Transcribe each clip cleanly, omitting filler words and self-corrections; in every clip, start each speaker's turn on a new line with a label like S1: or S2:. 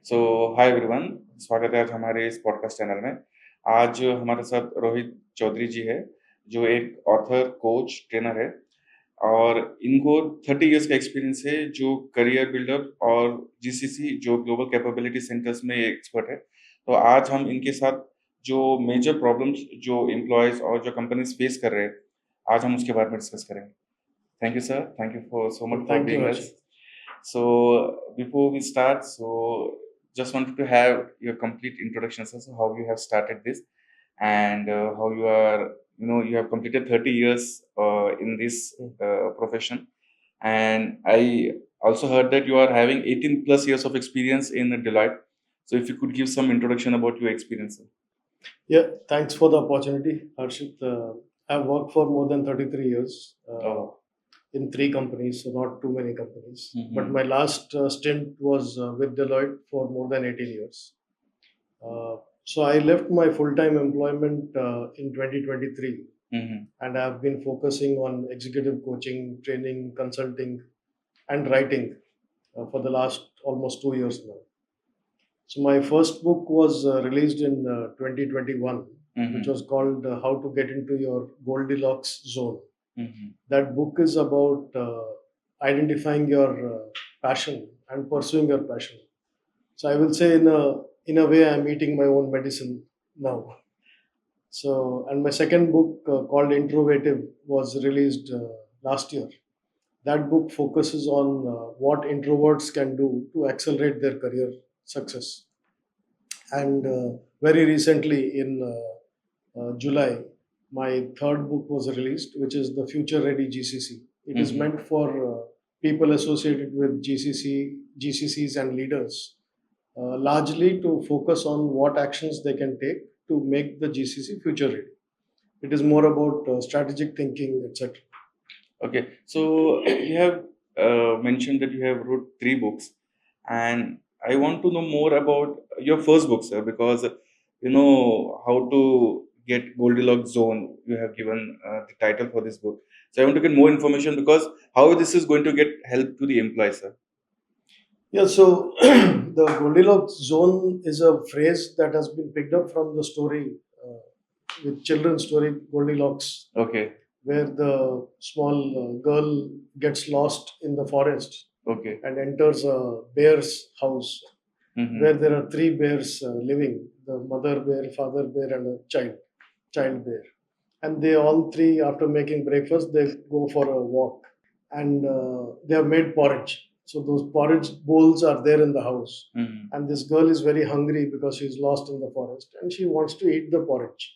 S1: सो hi everyone, स्वागत है आज हमारे इस पॉडकास्ट चैनल में। आज हमारे साथ रोहित चौधरी जी है, जो एक ऑथर, कोच, ट्रेनर है और इनको 30 इयर्स का एक्सपीरियंस है, जो करियर बिल्डर और जीसीसी जो ग्लोबल कैपेबिलिटी सेंटर्स में एक्सपर्ट है। तो आज हम इनके साथ जो मेजर प्रॉब्लम्स जो एम्प्लॉयज़ और जो कंपनीज फेस कर रहे हैं, आज हम उसके बारे में डिस्कस करेंगे। Thank you sir, thank you for so much for
S2: Thank you,
S1: being
S2: Harshit.
S1: Us. So before we start, so just wanted to have your complete introduction, sir. So how you have started this, and how you are, you have completed 30 years in this profession, and I also heard that you are having 18 plus years of experience in Deloitte. So if you could give some introduction about your experience, sir.
S2: Yeah, thanks for the opportunity, Harshit. I've worked for more than 33 years
S1: Oh.
S2: in three companies, so not too many companies.
S1: Mhm.
S2: But my last stint was with Deloitte for more than 18 years. So I left my full-time employment in 2023,
S1: Mhm.
S2: and I've been focusing on executive coaching, training, consulting, and writing for the last almost 2 years now. So my first book was released in 2021, which was called How to Get into Your Goldilocks Zone.
S1: Mhm.
S2: That book is about identifying your passion and pursuing your passion. So I will say in a way I'm eating my own medicine now. So and my second book called Introvative was released last year. That book focuses on what introverts can do to accelerate their career success. And very recently in July, my third book was released, which is The Future Ready GCC. It is meant for people associated with GCCs, and leaders, largely to focus on what actions they can take to make the GCC future ready. It is more about strategic thinking, etc.
S1: Okay, so you have mentioned that you have wrote three books, and I want to know more about your first book, sir, because you know how to get Goldilocks Zone. You have given the title for this book, so I want to get more information because how this is going to get help to the employee, sir.
S2: Yeah, so the Goldilocks zone is a phrase that has been picked up from the story, with children's story Goldilocks,
S1: Okay,
S2: where the small girl gets lost in the forest
S1: okay.
S2: and enters a bear's house, where
S1: Mm-hmm.
S2: there are three bears living: the mother bear, father bear, and a child bear. And they all three, after making breakfast, they go for a walk, and they have made porridge. So those porridge bowls are there in the house,
S1: Mm-hmm.
S2: and this girl is very hungry because she's lost in the forest, and she wants to eat the porridge.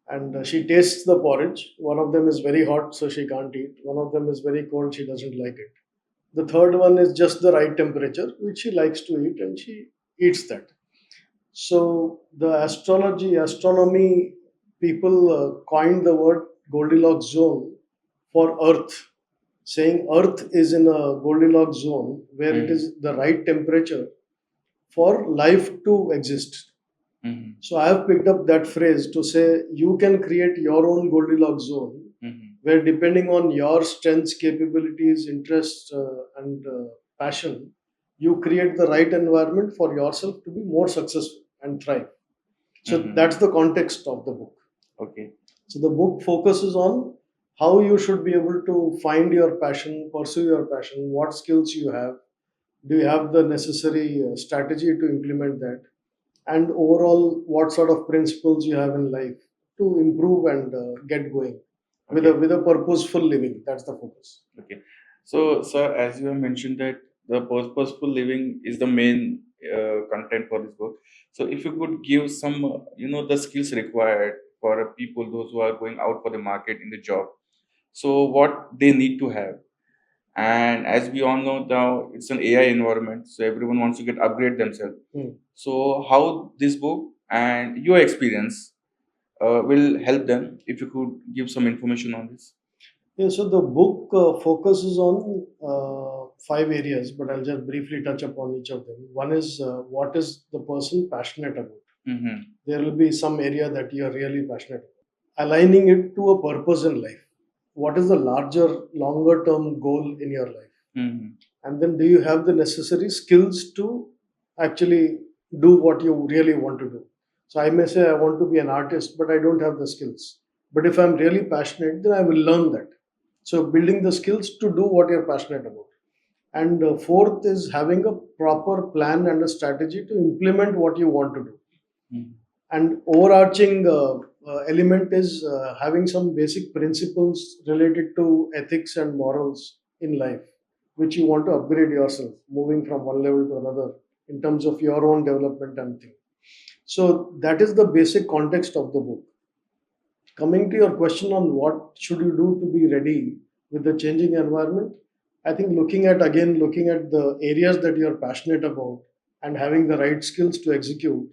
S2: And she tastes the porridge. One of them is very hot, so she can't eat. One of them is very cold, she doesn't like it. The third one is just the right temperature, which she likes to eat, and she eats that. So the astronomy people coined the word Goldilocks zone for Earth, saying Earth is in a Goldilocks zone where it is the right temperature for life to exist.
S1: Mm-hmm.
S2: So I have picked up that phrase to say you can create your own Goldilocks zone, where depending on your strengths, capabilities, interests, and passion, you create the right environment for yourself to be more successful and thrive. So that's the context of the book.
S1: Okay.
S2: So the book focuses on how you should be able to find your passion, pursue your passion, what skills you have, do you have the necessary strategy to implement that, and overall what sort of principles you have in life to improve and get going with
S1: Okay.
S2: a purposeful living. That's the focus.
S1: Okay. So, sir, as you have mentioned that the purposeful living is the main content for this book. So, if you could give some, the skills required for people, those who are going out for the market in the job. So, what they need to have. And as we all know now, it's an AI environment, so everyone wants to get upgrade themselves. So, how this book and your experience will help them? If you could give some information on this.
S2: Yeah, so the book focuses on five areas, but I'll just briefly touch upon each of them. One is what is the person passionate about?
S1: Mm-hmm.
S2: There will be some area that you are really passionate about. Aligning it to a purpose in life. What is the larger, longer term goal in your life?
S1: Mm-hmm.
S2: And then do you have the necessary skills to actually do what you really want to do. So I may say I want to be an artist, but I don't have the skills. But if I'm really passionate, then I will learn that. So building the skills to do what you're passionate about. And fourth is having a proper plan and a strategy to implement what you want to do.
S1: Mm.
S2: And overarching element is having some basic principles related to ethics and morals in life, which you want to upgrade yourself, moving from one level to another in terms of your own development and thing. So that is the basic context of the book. Coming to your question on what should you do to be ready with the changing environment, I think looking at the areas that you're passionate about and having the right skills to execute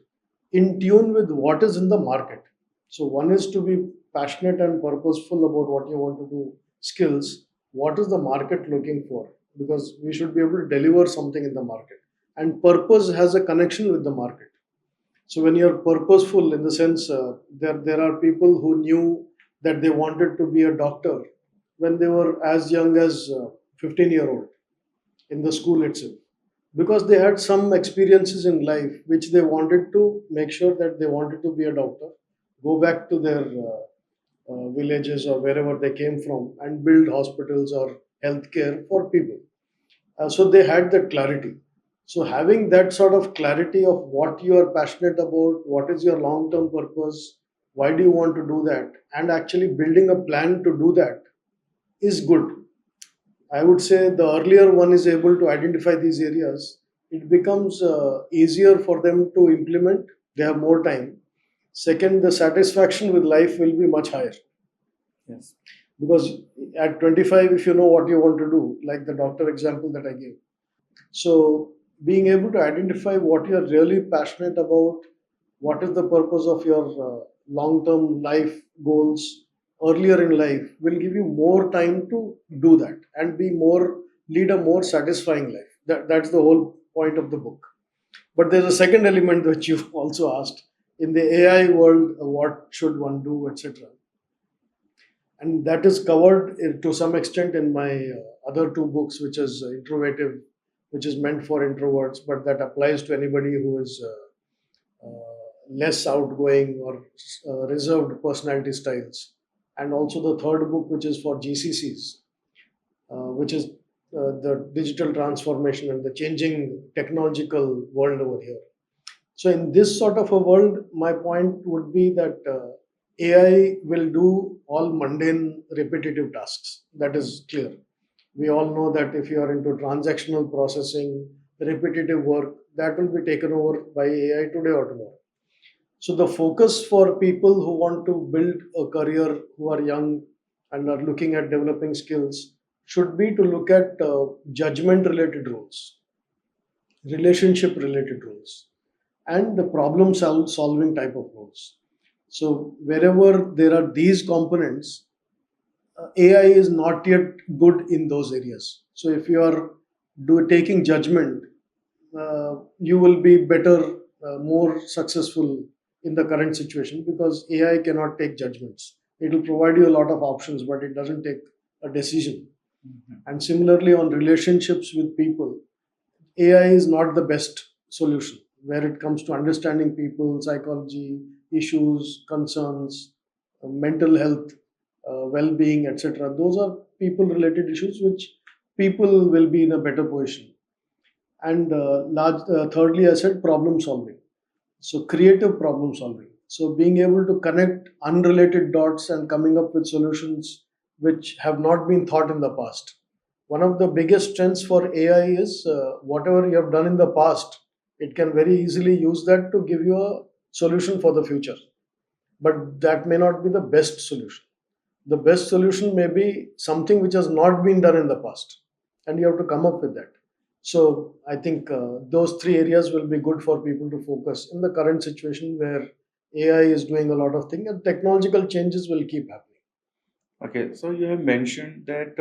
S2: in tune with what is in the market. So one is to be passionate and purposeful about what you want to do, skills, what is the market looking for, because we should be able to deliver something in the market, and purpose has a connection with the market. So when you're purposeful, in the sense, there are people who knew that they wanted to be a doctor when they were as young as 15-year-old in the school itself, because they had some experiences in life which they wanted to make sure that they wanted to be a doctor, go back to their villages or wherever they came from and build hospitals or healthcare for people. So they had that clarity. So having that sort of clarity of what you are passionate about, what is your long term purpose, why do you want to do that, and actually building a plan to do that is good. I would say the earlier one is able to identify these areas, it becomes easier for them to implement. They have more time. Second, the satisfaction with life will be much higher,
S1: Yes.
S2: because at 25, if you know what you want to do, like the doctor example that I gave, so being able to identify what you're really passionate about, what is the purpose of your long-term life goals earlier in life, will give you more time to do that and be more lead a more satisfying life. That's the whole point of the book. But there's a second element which you also asked, in the AI world, what should one do, etc. And that is covered to some extent in my other two books, which is introvertive, which is meant for introverts, but that applies to anybody who is less outgoing or reserved personality styles. And also the third book, which is for GCCs, which is the digital transformation and the changing technological world over here. So, in this sort of a world, my point would be that AI will do all mundane, repetitive tasks. That is clear. We all know that if you are into transactional processing, repetitive work, that will be taken over by AI today or tomorrow. So, the focus for people who want to build a career, who are young and are looking at developing skills, should be to look at judgment related roles, relationship related roles, and the problem solving type of roles. So wherever there are these components, AI is not yet good in those areas. So if you are taking judgment, you will be better, more successful in the current situation, because AI cannot take judgments. It will provide you a lot of options, but it doesn't take a decision.
S1: Mhm.
S2: And similarly, on relationships with people, AI is not the best solution where it comes to understanding people, psychology, issues, concerns, mental health, well being, etc. Those are people related issues which people will be in a better position. And thirdly, I said problem solving. So, creative problem solving. So, being able to connect unrelated dots and coming up with solutions which have not been thought in the past. One of the biggest strengths for AI is whatever you have done in the past, it can very easily use that to give you a solution for the future. But that may not be the best solution. The best solution may be something which has not been done in the past, and you have to come up with that. So I think those three areas will be good for people to focus in the current situation where AI is doing a lot of things and technological changes will keep happening.
S1: Okay, so you have mentioned that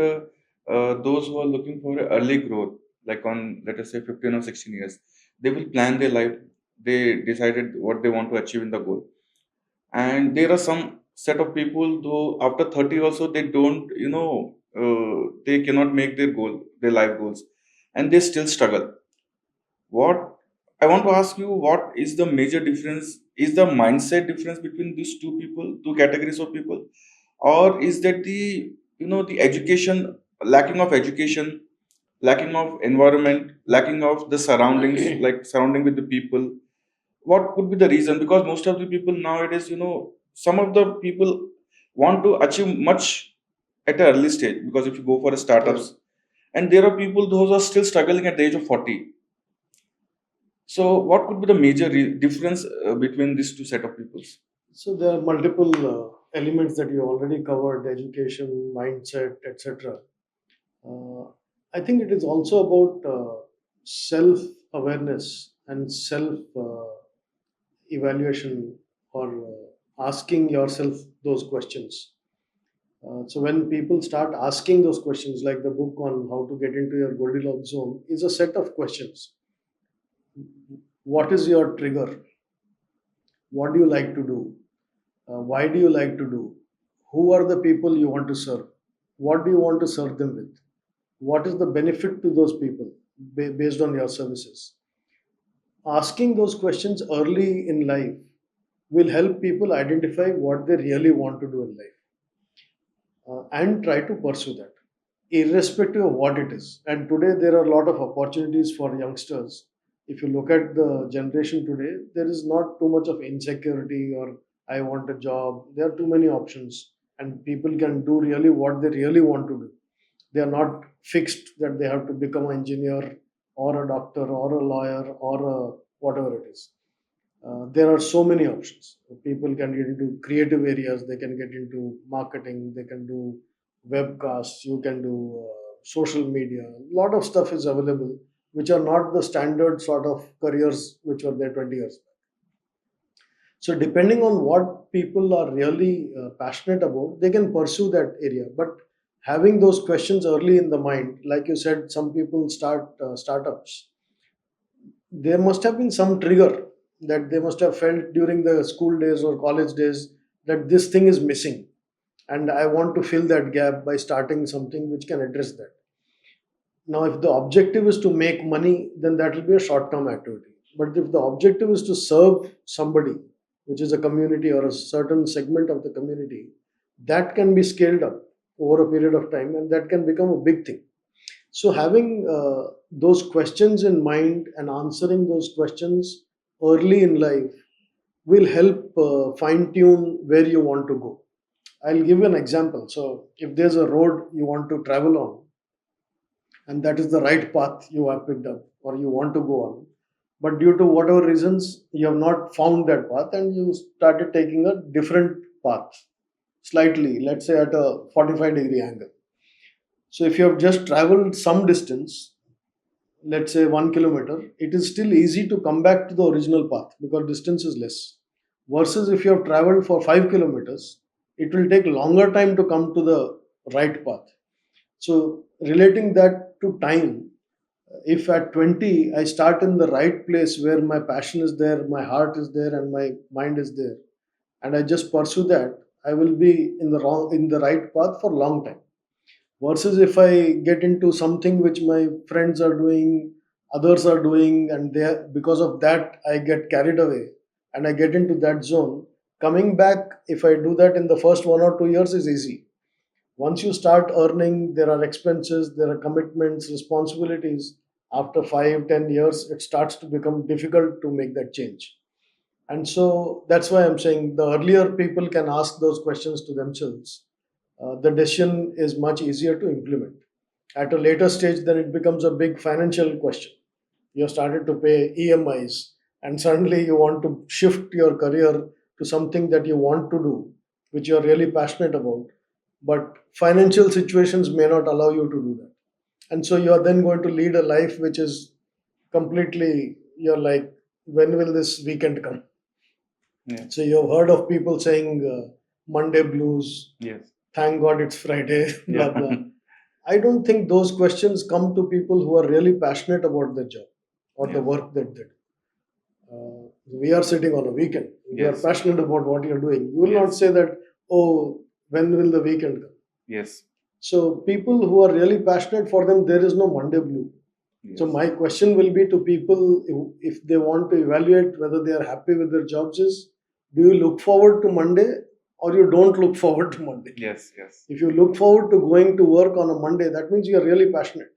S1: those who are looking for a early growth, like on let us say 15 or 16 years, they will plan their life. They decided what they want to achieve in the goal, and there are some set of people though after 30 also they don't, they cannot make their goal, their life goals, and they still struggle. What I want to ask you, what is the major difference? Is the mindset difference between these two people, two categories of people, or is that the, the education, lacking of education, lacking of environment, lacking of the surroundings, like surrounding with the people? What could be the reason? Because most of the people nowadays, some of the people want to achieve much at an early stage, because if you go for a startups, and there are people those are still struggling at the age of 40. So what could be the major difference between these two set of peoples?
S2: So there are multiple elements that you already covered: education, mindset, etc. Uh, I think it is also about self awareness and self evaluation, or asking yourself those questions. So when people start asking those questions, like the book on how to get into your Goldilocks zone is a set of questions. What is your trigger? What do you like to do? Why do you like to do? Who are the people you want to serve? What do you want to serve them with? What is the benefit to those people based on your services? Asking those questions early in life will help people identify what they really want to do in life, and try to pursue that, irrespective of what it is. And today, there are a lot of opportunities for youngsters. If you look at the generation today, there is not too much of insecurity or I want a job. There are too many options, and people can do really what they really want to do. They are not fixed that they have to become an engineer or a doctor or a lawyer or a whatever it is. There are so many options. People can get into creative areas, they can get into marketing, they can do webcasts, you can do social media. A lot of stuff is available, which are not the standard sort of careers which were there 20 years back. So, depending on what people are really passionate about, they can pursue that area. But having those questions early in the mind, like you said, some people start startups. There must have been some trigger that they must have felt during the school days or college days that this thing is missing, and I want to fill that gap by starting something which can address that. Now, if the objective is to make money, then that will be a short term activity. But if the objective is to serve somebody, which is a community or a certain segment of the community, that can be scaled up over a period of time, and that can become a big thing. So, having those questions in mind and answering those questions early in life will help fine tune where you want to go. I'll give you an example. So, if there's a road you want to travel on, and that is the right path you have picked up or you want to go on, but due to whatever reasons you have not found that path and you started taking a different path, slightly, let's say at a 45-degree angle. So, if you have just traveled some distance, let's say 1 kilometer, it is still easy to come back to the original path because distance is less. Versus if you have traveled for 5 kilometers, it will take longer time to come to the right path. So, relating that to time, if at 20 I start in the right place where my passion is there, my heart is there, and my mind is there, and I just pursue that, I will be in the right path for a long time. Versus if I get into something which my friends are doing, others are doing, and they, because of that I get carried away and I get into that zone. Coming back, if I do that in the first 1 or 2 years, is easy. Once you start earning, there are expenses, there are commitments, responsibilities. After 5, 10 years, it starts to become difficult to make that change. And so that's why I'm saying the earlier people can ask those questions to themselves, the decision is much easier to implement. At a later stage, then it becomes a big financial question. You have started to pay EMIs, and suddenly you want to shift your career to something that you want to do, which you are really passionate about. But financial situations may not allow you to do that. And so you are then going to lead a life which is completely, you're like, when will this weekend come?
S1: Yeah.
S2: So you have heard of people saying Monday blues,
S1: Yes.
S2: thank God it's Friday, blah,
S1: Yeah.
S2: blah. I don't think those questions come to people who are really passionate about their job or the
S1: Yeah.
S2: work that they do. We are sitting on a weekend. If you are
S1: Yes.
S2: passionate about what you're doing, you will not
S1: Yes.
S2: say that, oh, when will the weekend come?
S1: Yes.
S2: So, people who are really passionate, for them, there is no Monday blue. So
S1: Yes.
S2: my question will be to people, if they want to evaluate whether they are happy with their jobs, is do you look forward to Monday or you don't look forward to Monday?
S1: Yes. Yes.
S2: If you look forward to going to work on a Monday, that means you are really passionate.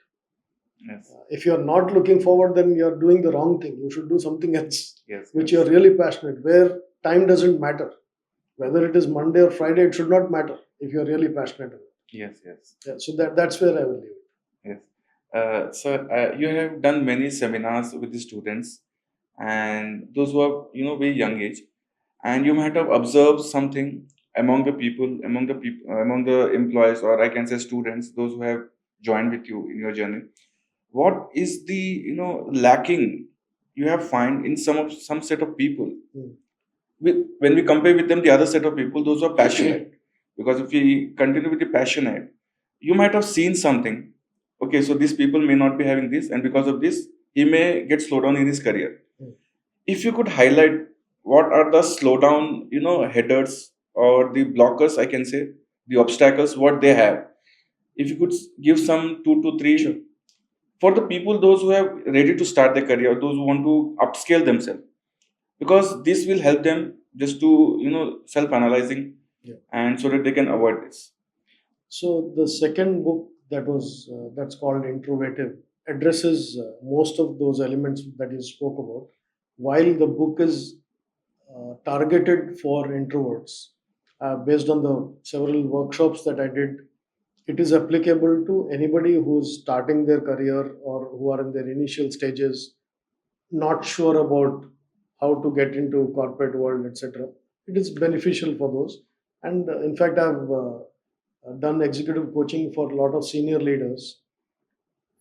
S1: Yes.
S2: If you are not looking forward, then you are doing the wrong thing. You should do something else
S1: Yes.
S2: which you
S1: Yes.
S2: are really passionate, where time doesn't matter. Whether it is Monday or Friday, it should not matter if you are really passionate about it.
S1: Yes. Yes.
S2: Yeah, so that's where I will leave it.
S1: Yes. Sir, you have done many seminars with the students and those who are, very young age, and you might have observed something among the employees, or I can say students, those who have joined with you in your journey. What is the, lacking you have find in some set of people?
S2: Hmm.
S1: When we compare with them, the other set of people, those who are passionate, because if we continue with the passionate, you might have seen something. Okay, so these people may not be having this, and because of this, he may get slowed down in his career.
S2: Hmm.
S1: If you could highlight what are the slowdown, headers or the blockers, I can say, the obstacles, what they have. If you could give some two to three
S2: Sure.
S1: for the people, those who have ready to start their career, those who want to upscale themselves, because this will help them just to, self-analyzing,
S2: Yeah.
S1: and so that they can avoid this.
S2: So the second book that's called Introvative addresses most of those elements that you spoke about. While the book is targeted for introverts, based on the several workshops that I did, it is applicable to anybody who's starting their career or who are in their initial stages, not sure about how to get into corporate world, etc. It is beneficial for those. And in fact, I've done executive coaching for a lot of senior leaders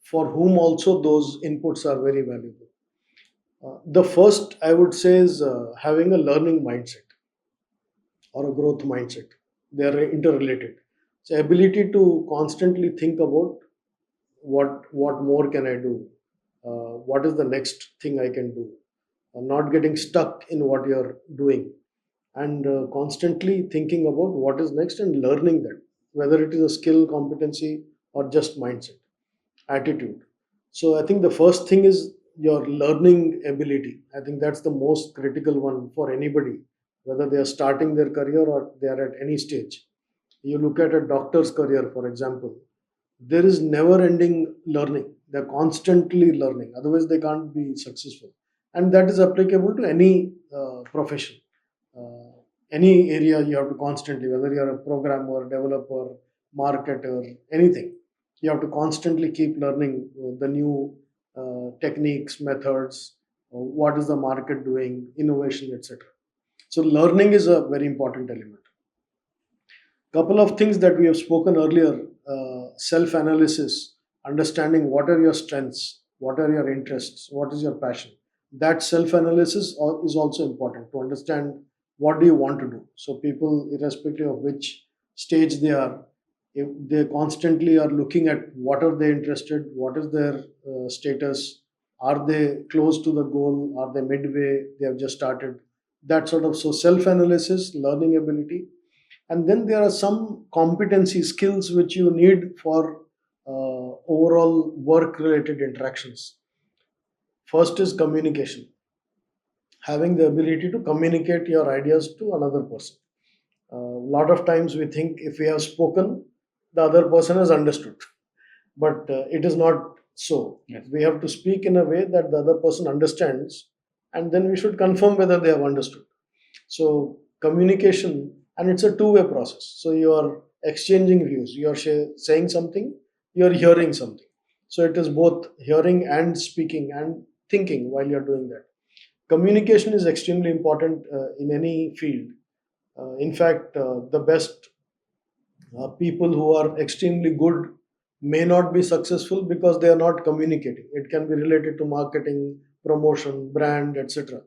S2: for whom also those inputs are very valuable. The first I would say is having a learning mindset or a growth mindset. They are interrelated. So ability to constantly think about what more can I do, what is the next thing I can do, not getting stuck in what you're doing, and constantly thinking about what is next and learning that, whether it is a skill, competency, or just mindset, attitude. So I think the first thing is your learning ability. I think that's the most critical one for anybody, whether they are starting their career or they are at any stage. You look at a doctor's career, for example, there is never ending learning. They're constantly learning, otherwise, they can't be successful. And that is applicable to any profession. Uh, any area you have to constantly, whether you're a programmer, developer, marketer, anything, you have to constantly keep learning the new techniques, methods, what is the market doing, innovation, etc. So, learning is a very important element. Couple of things that we have spoken earlier: self analysis, understanding what are your strengths, what are your interests, what is your passion. That self analysis is also important to understand what do you want to do. So people, irrespective of which stage they are, if they constantly are looking at what are they interested, what is their status, are they close to the goal, are they midway, they have just started, that sort of. So self analysis, learning ability. And then there are some competency skills which you need for overall work related interactions. First is communication, having the ability to communicate your ideas to another person. A lot of times we think if we have spoken, the other person has understood, but it is not so.
S1: Yes.
S2: We have to speak in a way that the other person understands, and then we should confirm whether they have understood. So communication, and it's a two-way process. So you are exchanging views. You are saying something. You are hearing something. So it is both hearing and speaking and thinking while you are doing that. Communication is extremely important in any field. In fact, the best people who are extremely good may not be successful because they are not communicating. It can be related to marketing, promotion, brand, etc.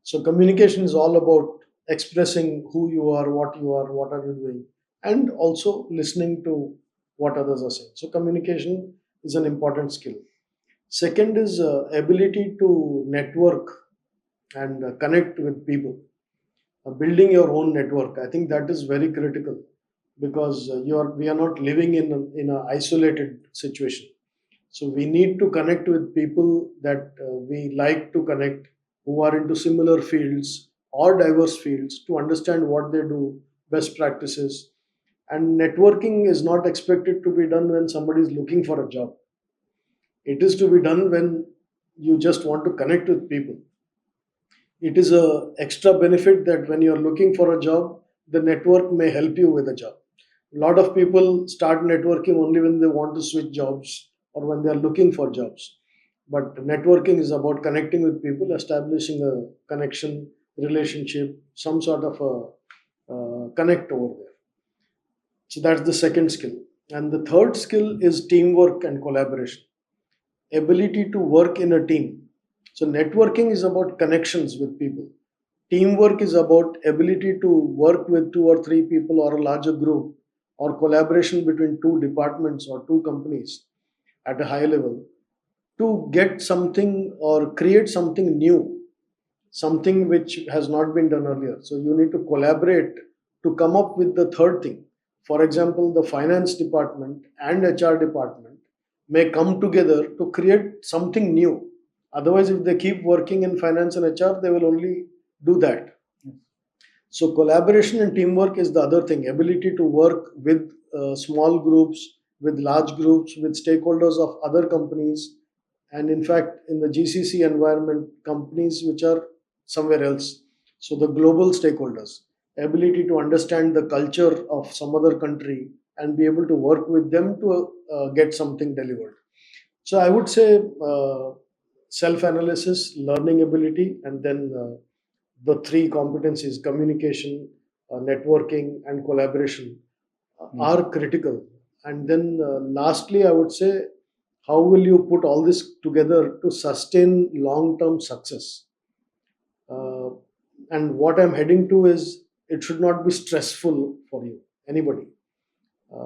S2: So communication is all about expressing who you are, what are you doing, and also listening to what others are saying. So communication is an important skill. Second is ability to network and connect with people. Building your own network, I think that is very critical, because we are not living in an isolated situation. So we need to connect with people that we like to connect, who are into similar fields or diverse fields, to understand what they do, best practices. And networking is not expected to be done when somebody is looking for a job. It is to be done when you just want to connect with people. It is a extra benefit that when you're looking for a job, the network may help you with a job. A lot of people start networking only when they want to switch jobs or when they are looking for jobs. But networking is about connecting with people, establishing a connection, relationship, some sort of a connect over there. So that's the second skill. And the third skill is teamwork and collaboration, ability to work in a team. So networking is about connections with people. Teamwork is about ability to work with two or three people or a larger group, or collaboration between two departments or two companies at a high level to get something or create something new, something which has not been done earlier. So you need to collaborate to come up with the third thing. For example, the finance department and HR department may come together to create something new. Otherwise, if they keep working in finance and HR, they will only do that. So collaboration and teamwork is the other thing. Ability to work with small groups, with large groups, with stakeholders of other companies, and in fact, in the GCC environment, companies which are somewhere else. So the global stakeholders, ability to understand the culture of some other country and be able to work with them to get something delivered. So I would say self-analysis, learning ability, and then the three competencies: communication, networking, and collaboration
S1: Mhm.
S2: are critical. And then lastly, I would say, how will you put all this together to sustain long-term success? Uh, and what I'm heading to is it should not be stressful for you, anybody.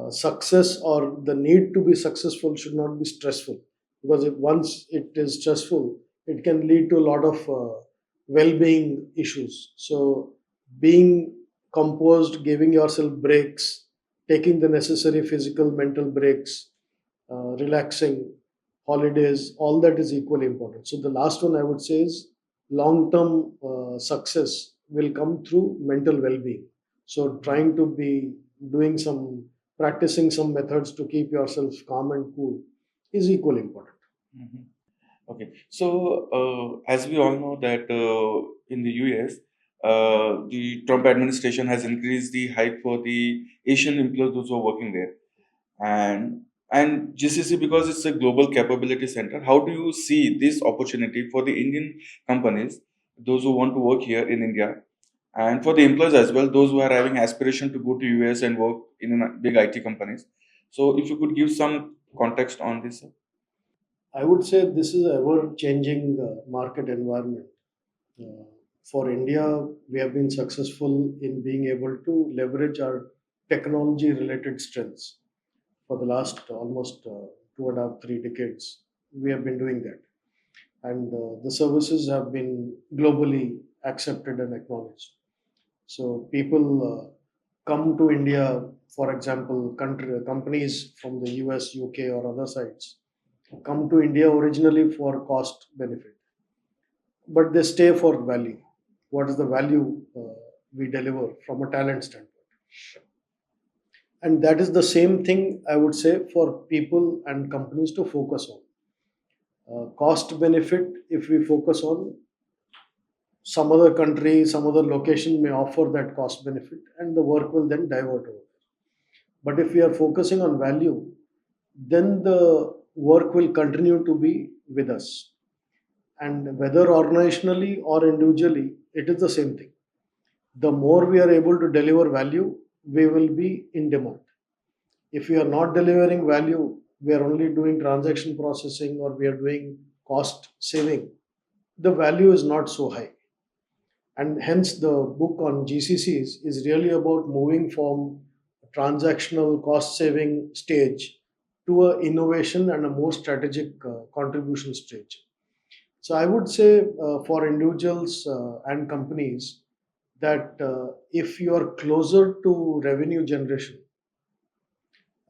S2: Success or the need to be successful should not be stressful, because if once it is stressful, it can lead to a lot of well-being issues. So being composed, giving yourself breaks, taking the necessary physical mental breaks, relaxing, holidays, all that is equally important. So the last one I would say is long-term success will come through mental well-being. So trying to be doing some practicing some methods to keep yourself calm and cool is equally important.
S1: Mhm. Okay, so as we all know that in the US, the Trump administration has increased the hike for the Asian employees those who are working there, and GCC, because it's a global capability center. How do you see this opportunity for the Indian companies, those who want to work here in India, and for the employees as well, those who are having aspiration to go to US and work in big IT companies? So, if you could give some context on this. Sir.
S2: I would say this is a ever changing market environment. Uh, for India, we have been successful in being able to leverage our technology related strengths for the last almost 2.5, 3 decades. We have been doing that. And the services have been globally accepted and acknowledged. So people come to India, for example, companies from the US, UK, or other sites come to India originally for cost benefit, but they stay for value. What is the value we deliver from a talent standpoint? And that is the same thing I would say for people and companies to focus on. Cost benefit, if we focus on some other country, some other location may offer that cost benefit, and the work will then divert over. But if we are focusing on value, then the work will continue to be with us. And whether organizationally or individually, it is the same thing. The more we are able to deliver value, we will be in demand. If we are not delivering value, we are only doing transaction processing or we are doing cost saving, the value is not so high. And hence, the book on GCCs is really about moving from transactional cost saving stage to a innovation and a more strategic contribution stage. So I would say for individuals and companies that if you are closer to revenue generation,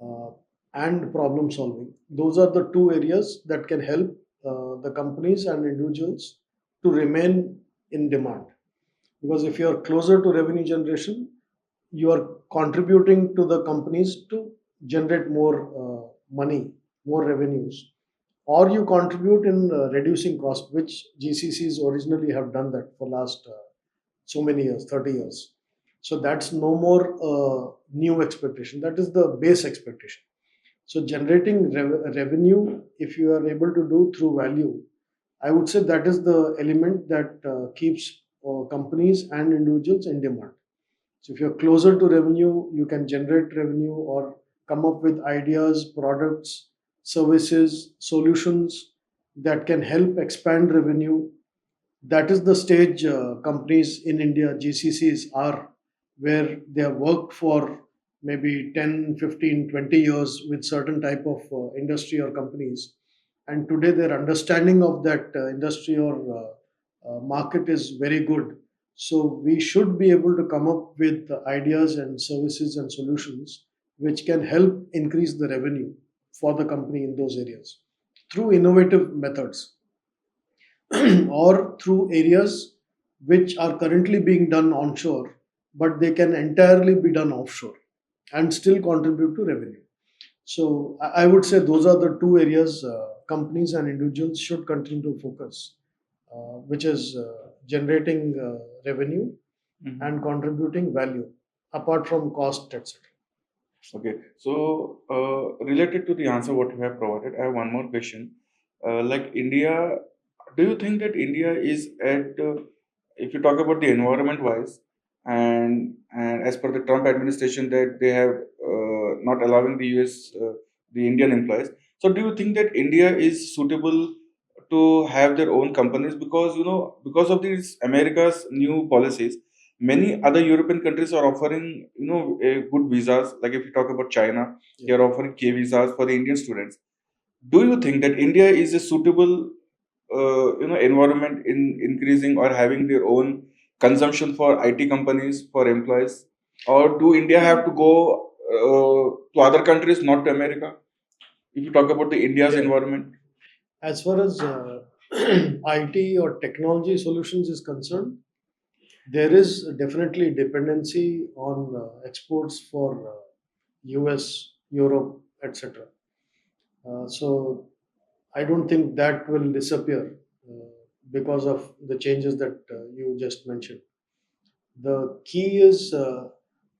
S2: uh, and problem solving. Those are the two areas that can help the companies and individuals to remain in demand. Because if you are closer to revenue generation, you are contributing to the companies to generate more money, more revenues, or you contribute in reducing cost, which GCCs originally have done that for last so many years, 30 years. So that's no more new expectation. That is the base expectation. So generating revenue, if you are able to do through value, I would say that is the element that keeps companies and individuals in demand. So if you're closer to revenue, you can generate revenue or come up with ideas, products, services, solutions that can help expand revenue. That is the stage companies in India, GCCs, are, where they have worked for maybe 10, 15, 20 years with certain type of industry or companies. And today their understanding of that industry or market is very good. So we should be able to come up with ideas and services and solutions which can help increase the revenue for the company in those areas through innovative methods or through areas which are currently being done onshore, but they can entirely be done offshore and still contribute to revenue. So I would say those are the two areas companies and individuals should continue to focus, which is generating revenue
S1: Mhm.
S2: and contributing value apart from cost, etc.
S1: Okay, so related to the answer what you have provided, I have one more question. Like India, do you think that India is at, if you talk about the environment wise, and as per the Trump administration that they have not allowing the US the Indian employees. So do you think that India is suitable to have their own companies because because of these America's new policies, many other European countries are offering a good visas. Like if you talk about China, they
S2: Yeah.
S1: are offering K visas for the Indian students. Do you think that India is a suitable environment in increasing or having their own consumption for IT companies for employees, or do India have to go to other countries, not to America? If you talk about the India's
S2: Yeah.
S1: environment.
S2: As far as IT or technology solutions is concerned, there is definitely dependency on exports for US, Europe, etc. So I don't think that will disappear because of the changes that you just mentioned. The key is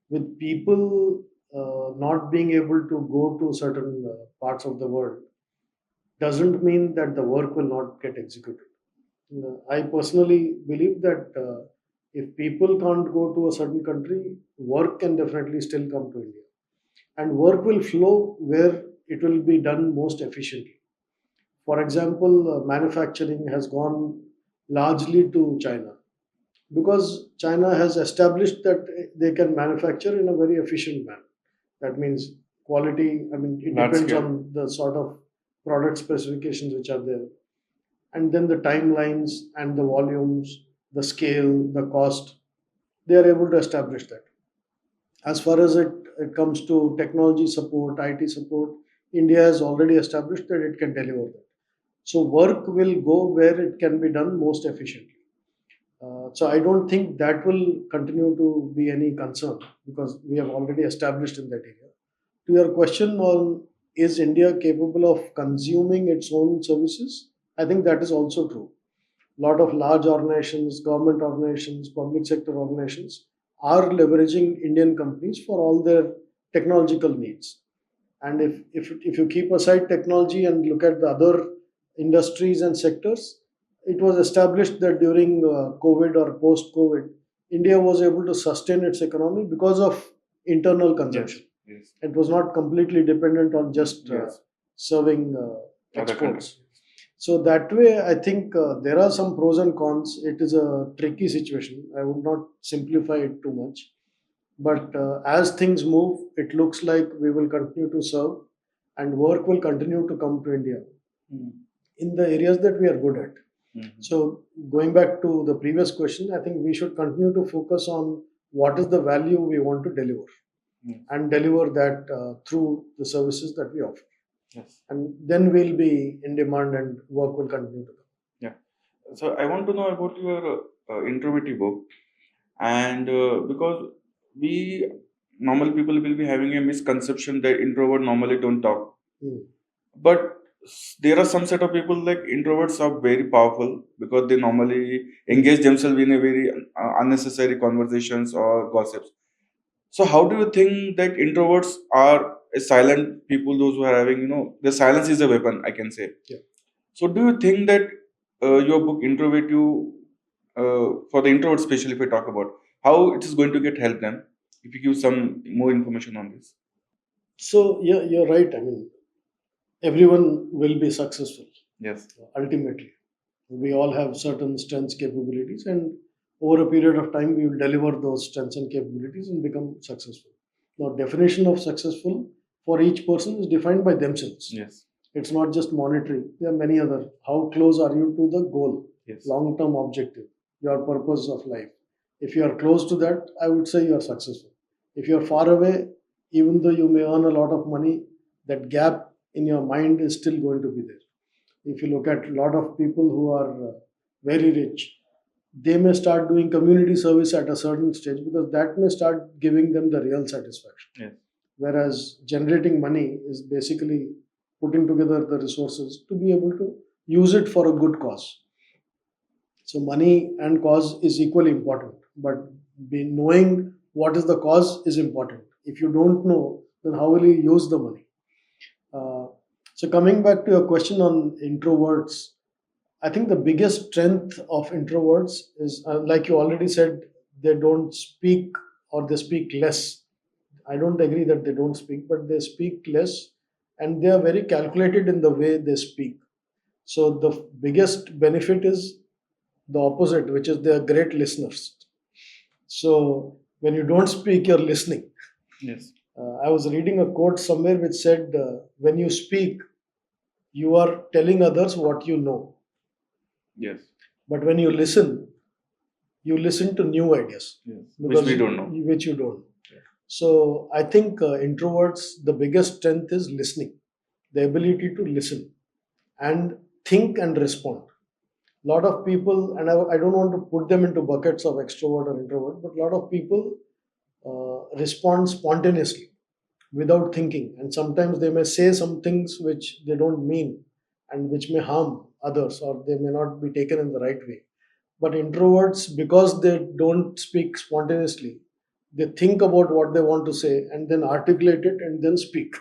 S2: with people not being able to go to certain parts of the world doesn't mean that the work will not get executed. I personally believe that if people can't go to a certain country, work can definitely still come to India. And work will flow where it will be done most efficiently. For example, manufacturing has gone largely to China because China has established that they can manufacture in a very efficient manner. That means quality, I mean, it
S1: Large
S2: depends
S1: scale.
S2: on the sort of product specifications which are there. And then the timelines and the volumes, the scale, the cost, they are able to establish that. As far as it comes to technology support, IT support, India has already established that it can deliver that. So work will go where it can be done most efficiently. So I don't think that will continue to be any concern because we have already established in that area. To your question on is India capable of consuming its own services, I think that is also true. A lot of large organizations, government organizations, public sector organizations are leveraging Indian companies for all their technological needs. And if you keep aside technology and look at the other industries and sectors, it was established that during COVID or post COVID, India was able to sustain its economy because of internal
S1: Yes.
S2: consumption.
S1: Yes.
S2: It was not completely dependent on just
S1: Yes.
S2: serving
S1: Other countries.
S2: exports. So that way, I think there are some pros and cons. It is a tricky situation. I would not simplify it too much. But as things move, it looks like we will continue to serve and work will continue to come to India
S1: Mm.
S2: in the areas that we are good at.
S1: Mhm.
S2: So, going back to the previous question, I think we should continue to focus on what is the value we want to deliver.
S1: Yes.
S2: and deliver that through the services that we offer.
S1: Yes.
S2: And then we'll be in demand and work will continue to come.
S1: Yeah. So I want to know about your introverted book, and because we normal people will be having a misconception that introvert normally don't talk,
S2: Hmm.
S1: but there are some set of people like introverts are very powerful because they normally engage themselves in a very unnecessary conversations or gossips. So how do you think that introverts are a silent people, those who are having, the silence is a weapon, I can say.
S2: Yeah.
S1: So do you think that your book introvert you, for the introvert especially, if we talk about how it is going to get help them, if you give some more information on this?
S2: So yeah, you're right. I mean, everyone will be successful
S1: Yes.
S2: ultimately. We all have certain strengths, capabilities, and over a period of time, we will deliver those strengths and capabilities and become successful. Now, definition of successful for each person is defined by themselves.
S1: Yes.
S2: It's not just monetary. There are many other. How close are you to the goal,
S1: Yes.
S2: long-term objective, your purpose of life? If you are close to that, I would say you are successful. If you are far away, even though you may earn a lot of money, that gap in your mind is still going to be there. If you look at a lot of people who are very rich, they may start doing community service at a certain stage because that may start giving them the real satisfaction.
S1: Yes.
S2: Whereas generating money is basically putting together the resources to be able to use it for a good cause. So money and cause is equally important, but knowing what is the cause is important. If you don't know, then how will you use the money? Uh, so coming back to your question on introverts, I think the biggest strength of introverts is, like you already said, they don't speak or they speak less. I don't agree that they don't speak, but they speak less and they are very calculated in the way they speak. So the biggest benefit is the opposite, which is they are great listeners. So when you don't speak, you're listening.
S1: Yes.
S2: I was reading a quote somewhere which said, when you speak, you are telling others what you know.
S1: Yes.
S2: But when you listen to new ideas
S1: Yes. Which
S2: because
S1: we don't know.
S2: which you don't. So I think introverts, the biggest strength is listening, the ability to listen and think and respond. A lot of people, and I don't want to put them into buckets of extrovert or introvert, but a lot of people respond spontaneously without thinking, and sometimes they may say some things which they don't mean and which may harm others or they may not be taken in the right way. But introverts, because they don't speak spontaneously, they think about what they want to say and then articulate it and then speak.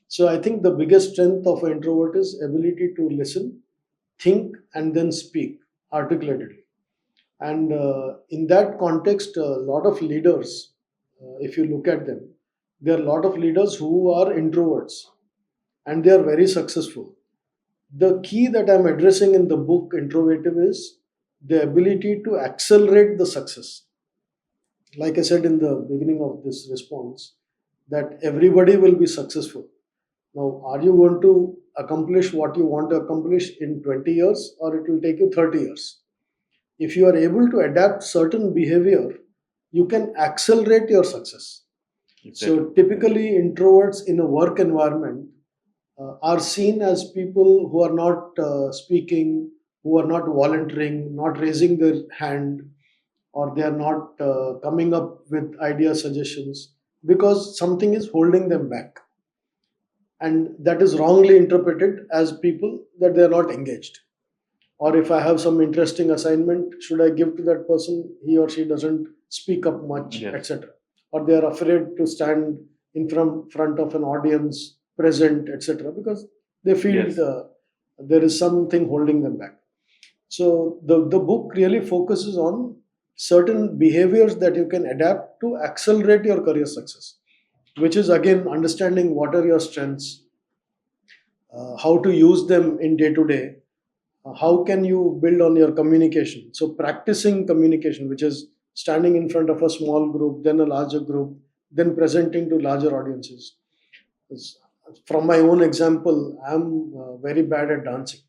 S2: So I think the biggest strength of an introvert is ability to listen, think, and then speak articulately. And in that context, a lot of leaders, if you look at them, there are a lot of leaders who are introverts and they are very successful. The key that I'm addressing in the book Introvertive is the ability to accelerate the success. Like I said in the beginning of this response, that everybody will be successful. Now, are you going to accomplish what you want to accomplish in 20 years or it will take you 30 years? If you are able to adapt certain behavior, you can accelerate your success.
S1: Exactly.
S2: So, typically, introverts in a work environment are seen as people who are not speaking, who are not volunteering, not raising their hand, or they are not coming up with idea suggestions because something is holding them back. And that is wrongly interpreted as people that they are not engaged. Or if I have some interesting assignment, should I give to that person? He or she doesn't speak up much,
S1: Yes.
S2: etc. Or they are afraid to stand in front of an audience, present, etc. Because they feel
S1: Yes.
S2: there is something holding them back. So the book really focuses on certain behaviors that you can adapt to accelerate your career success, which is again understanding what are your strengths, how to use them in day to day, how can you build on your communication. So practicing communication, which is standing in front of a small group, then a larger group, then presenting to larger audiences. It's- from my own example, I'm very bad at dancing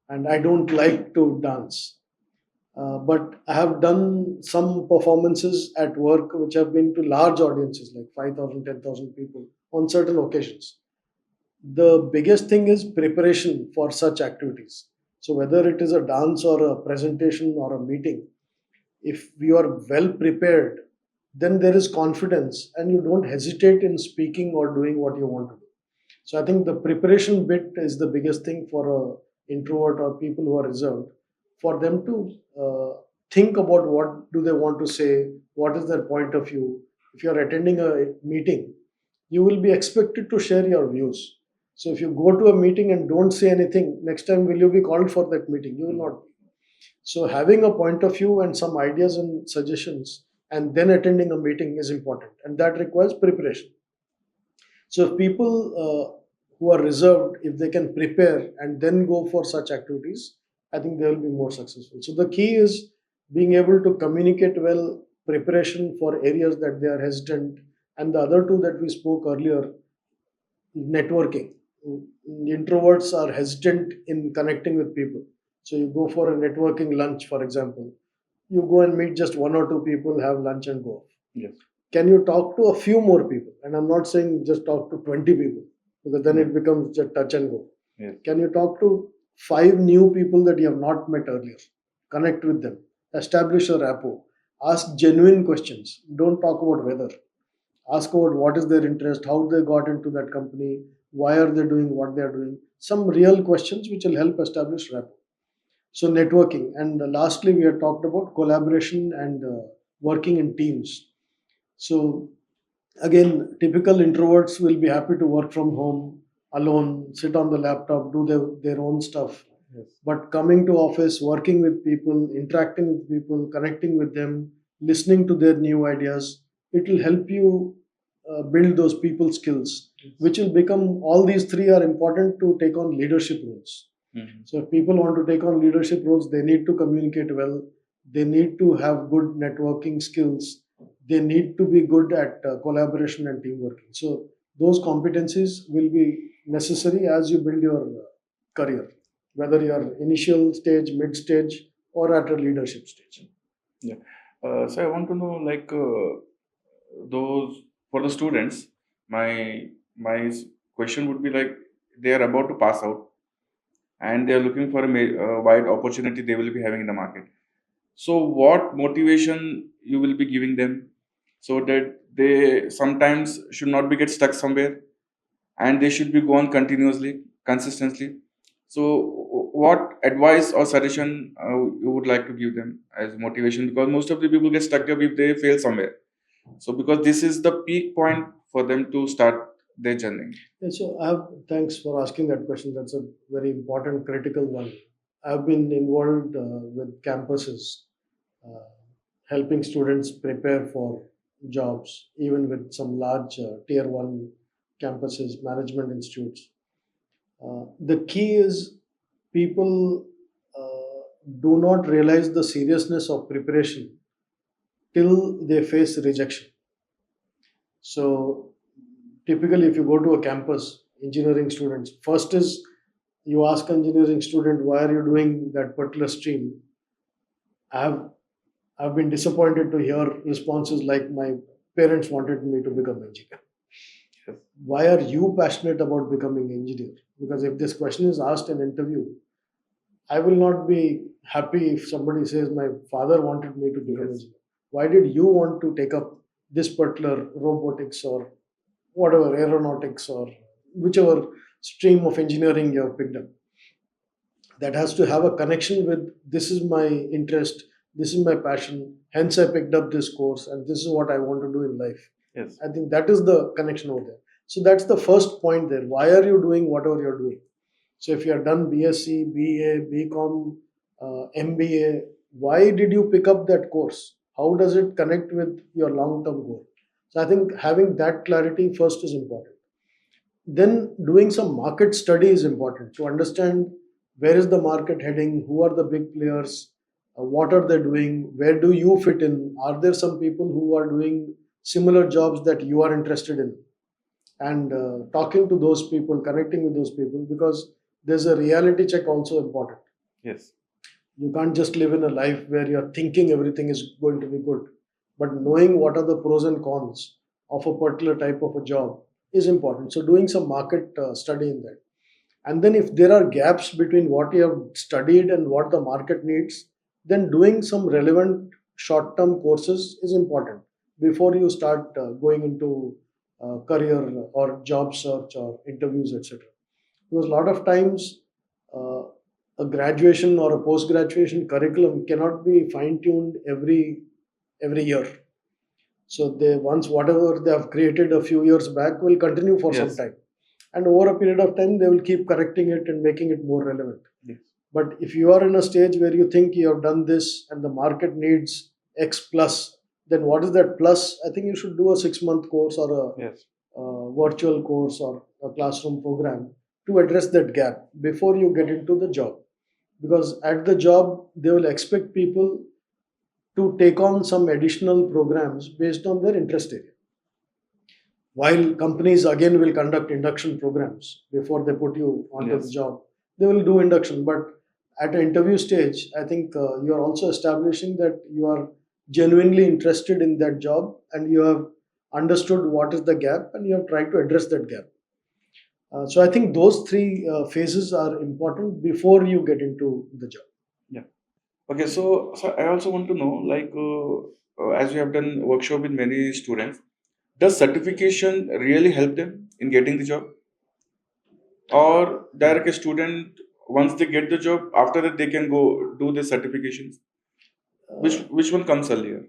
S2: and I don't like to dance. But I have done some performances at work which have been to large audiences like 5,000, 10,000 people on certain occasions. The biggest thing is preparation for such activities. So, whether it is a dance or a presentation or a meeting, if you are well prepared, then there is confidence and you don't hesitate in speaking or doing what you want to do. So I think the preparation bit is the biggest thing for a introvert or people who are reserved, for them to think about what do they want to say, what is their point of view. If you are attending a meeting, you will be expected to share your views. So if you go to a meeting and don't say anything, next time will you be called for that meeting? You will not. So having a point of view and some ideas and suggestions and then attending a meeting is important, and that requires preparation. So if people who are reserved, if they can prepare and then go for such activities, I think they will be more successful. So the key is being able to communicate well, preparation for areas that they are hesitant, and the other two that we spoke earlier, networking. Introverts are hesitant in connecting with people. So you go for a networking lunch, for example. You go and meet just one or two people, have lunch and go.
S1: Yes.
S2: Can you talk to a few more people? And I'm not saying just talk to 20 people, because then it becomes just touch and go.
S1: Yes.
S2: Can you talk to five new people that you have not met earlier? Connect with them, establish a rapport, ask genuine questions. Don't talk about weather. Ask about what is their interest, how they got into that company, why are they doing what they are doing. Some real questions which will help establish rapport. So, networking. And lastly, we have talked about collaboration and working in teams. So, again, typical introverts will be happy to work from home alone, sit on the laptop, do their own stuff.
S1: Yes.
S2: But coming to office, working with people, interacting with people, connecting with them, listening to their new ideas, it will help you build those people skills,
S1: Yes.
S2: which will become, all these three are important to take on leadership roles.
S1: Mhm.
S2: So if people want to take on leadership roles, they need to communicate well. They need to have good networking skills. They need to be good at collaboration and teamwork. So those competencies will be necessary as you build your career, whether you are initial stage, mid stage, or at a leadership stage.
S1: Yeah. So I want to know, like, those for the students, my question would be like, they are about to pass out and they are looking for a wide opportunity they will be having in the market. So, what motivation you will be giving them so that they sometimes should not be get stuck somewhere and they should be going continuously, consistently. So, what advice or suggestion you would like to give them as motivation? Because most of the people get stuck up if they fail somewhere. So, because this is the peak point for them to start their journey.
S2: And so thanks for asking that question. That's a very important, critical one. I've been involved with campuses, uh, helping students prepare for jobs, even with some large tier one campuses, management institutes. The key is people do not realize the seriousness of preparation till they face rejection. So, typically, if you go to a campus, engineering students, first is you ask engineering student, why are you doing that particular stream? I have I've been disappointed to hear responses like my parents wanted me to become engineer.
S1: Yes.
S2: Why are you passionate about becoming engineer? Because if this question is asked in an interview, I will not be happy if somebody says my father wanted me to become
S1: Yes.
S2: engineer. Why did you want to take up this particular robotics or whatever aeronautics or whichever stream of engineering you have picked up? That has to have a connection with, this is my interest, this is my passion, hence I picked up this course and this is what I want to do in life.
S1: Yes.
S2: I think that is the connection over there. So that's the first point there. Why are you doing whatever you're doing? So if you have done BSc, BA, BCom, MBA, why did you pick up that course? How does it connect with your long term goal? So I think having that clarity first is important. Then doing some market study is important to understand where is the market heading, who are the big players, what are they doing, where do you fit in, are there some people who are doing similar jobs that you are interested in, and talking to those people, connecting with those people, because there's a reality check also important.
S1: Yes.
S2: You can't just live in a life where you're thinking everything is going to be good, but knowing what are the pros and cons of a particular type of a job is important. So doing some market study in that. And then if there are gaps between what you have studied and what the market needs, then doing some relevant short term courses is important before you start going into career or job search or interviews, etc. Because a lot of times uh, a graduation or a post graduation curriculum cannot be fine tuned every year. So they, once whatever they have created a few years back, will continue for some
S1: Yes.
S2: time, and over a period of time they will keep correcting it and making it more relevant.
S1: Yes.
S2: But if you are in a stage where you think you have done this and the market needs X plus, then what is that plus? I think you should do a 6 month course or
S1: Yes.
S2: a virtual course or a classroom program to address that gap before you get into the job. Because at the job, they will expect people to take on some additional programs based on their interest area. While companies again will conduct induction programs before they put you onto the
S1: Yes.
S2: job, they will do induction. But at an interview stage, I think you are also establishing that you are genuinely interested in that job and you have understood what is the gap and you have tried to address that gap. So I think those three phases are important before you get into the job.
S1: Yeah. Okay. So I also want to know, like, as you have done workshop with many students, does certification really help them in getting the job, or direct a student once they get the job, after that they can go do the certifications?
S2: Uh,
S1: Which one comes earlier?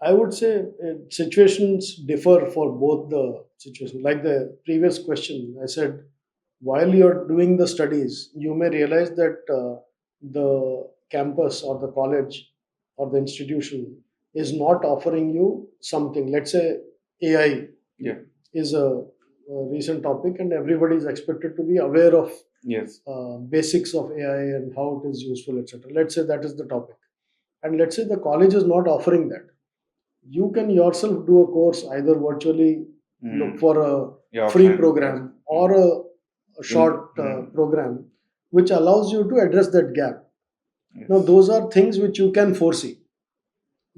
S2: I would say situations differ for both the situations. Like the previous question, I said, while you're doing the studies, you may realize that the campus or the college or the institution is not offering you something. Let's say AI
S1: Yeah.
S2: is a recent topic, and everybody is expected to be aware of
S1: Yes.
S2: basics of AI and how it is useful, etc. Let's say that is the topic, and let's say the college is not offering that. You can yourself do a course either virtually, look
S1: Mm.
S2: for a
S1: Yeah.
S2: free
S1: Offline. Yes.
S2: program or a short program which allows you to address that gap. Now
S1: Yes.
S2: those are things which you can foresee.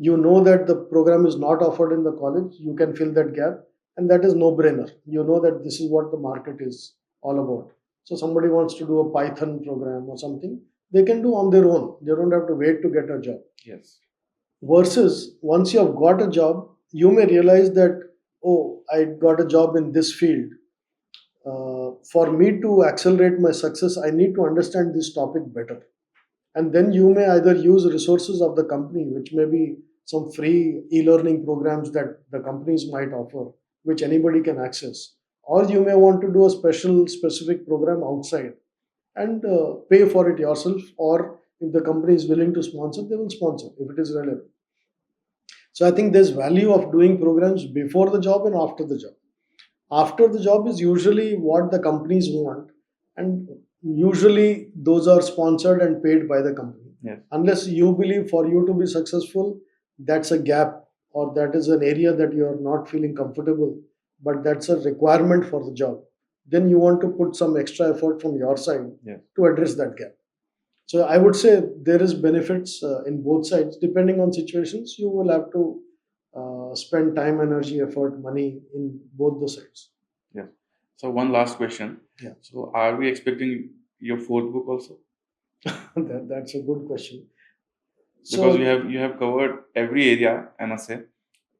S2: You know that the program is not offered in the college, you can fill that gap, and that is no brainer. You know that this is what the market is all about. So somebody wants to do a Python program or something, they can do on their own. They don't have to wait to get a job.
S1: Yes.
S2: Versus once you have got a job, you may realize that, oh, I got a job in this field. For me to accelerate my success, I need to understand this topic better. And then you may either use resources of the company, which may be some free e-learning programs that the companies might offer, which anybody can access, or you may want to do a special specific program outside and pay for it yourself, or if the company is willing to sponsor, they will sponsor if it is relevant. So I think there's value of doing programs before the job and after the job. After the job is usually what the companies want, and usually those are sponsored and paid by the company.
S1: Yes.
S2: Unless you believe for you to be successful, that's a gap or that is an area that you are not feeling comfortable, but that's a requirement for the job. Then you want to put some extra effort from your side
S1: Yes.
S2: to address that gap. So I would say there is benefits in both sides. Depending on situations, you will have to spend time, energy, effort, money in both the sides.
S1: Yes. So one last question.
S2: Yeah,
S1: So are we expecting your fourth book also?
S2: that's a good question.
S1: Because
S2: So
S1: you have covered every area, I must say,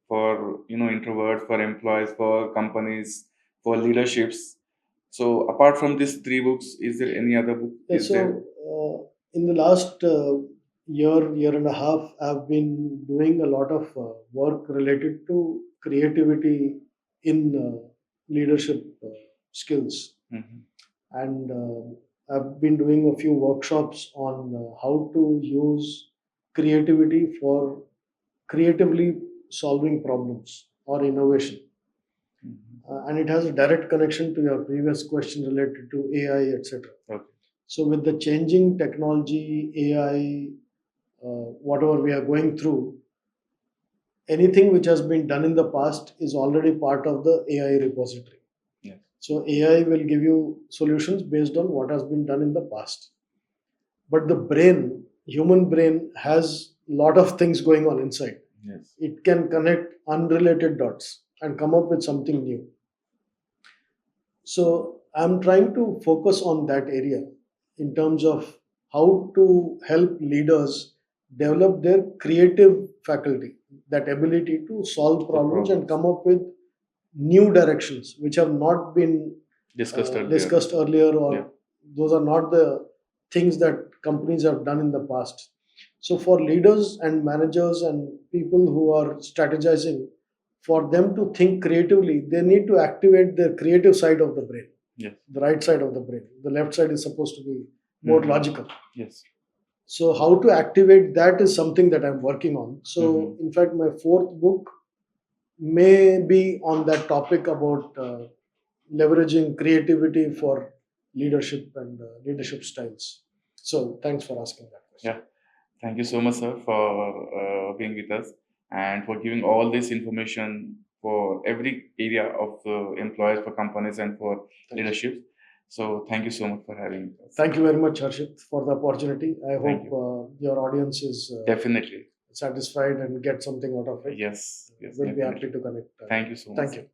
S1: for introverts, for employees, for companies, for leaderships. So apart from these three books, is there any other book?
S2: yeah,
S1: Is there?
S2: in the last year and a half, I've been doing a lot of work related to creativity in leadership skills,
S1: Mhm.
S2: and I've been doing a few workshops on how to use creativity for creatively solving problems or innovation.
S1: Mhm.
S2: And it has a direct connection to your previous question related to AI, etc.
S1: Okay.
S2: So, with the changing technology, AI, whatever we are going through, anything which has been done in the past is already part of the AI repository.
S1: Yes.
S2: So, AI will give you solutions based on what has been done in the past. but the brain, human brain, has a lot of things going on inside.
S1: Yes.
S2: It can connect unrelated dots and come up with something new. So I'm trying to focus on that area in terms of how to help leaders develop their creative faculty, that ability to solve
S1: The
S2: problems and
S1: problems
S2: come up with new directions which have not been
S1: discussed earlier.
S2: discussed earlier, or
S1: Yeah.
S2: those are not the things that companies have done in the past. So for leaders and managers and people who are strategizing, for them to think creatively, they need to activate their creative side of the brain,
S1: Yes.
S2: the right side of the brain. The left side is supposed to be more
S1: Mhm.
S2: logical.
S1: Yes.
S2: So how to activate that is something that I'm working on. So in fact, my fourth book may be on that topic about leveraging creativity for leadership and leadership styles. So thanks for asking that question.
S1: Yeah. Thank you so much, sir, for being with us and for giving all this information for every area of the employees, for companies, and for
S2: Thank you.
S1: leadership. So, thank you so much for having us.
S2: Thank you very much, Harshit, for the opportunity. I
S1: Thank
S2: hope your audience is
S1: Definitely.
S2: satisfied and get something out of it.
S1: Yes. Yes.
S2: We'll be
S1: Definitely.
S2: happy to connect.
S1: Thank you so much.
S2: Thank
S1: Sir.
S2: you.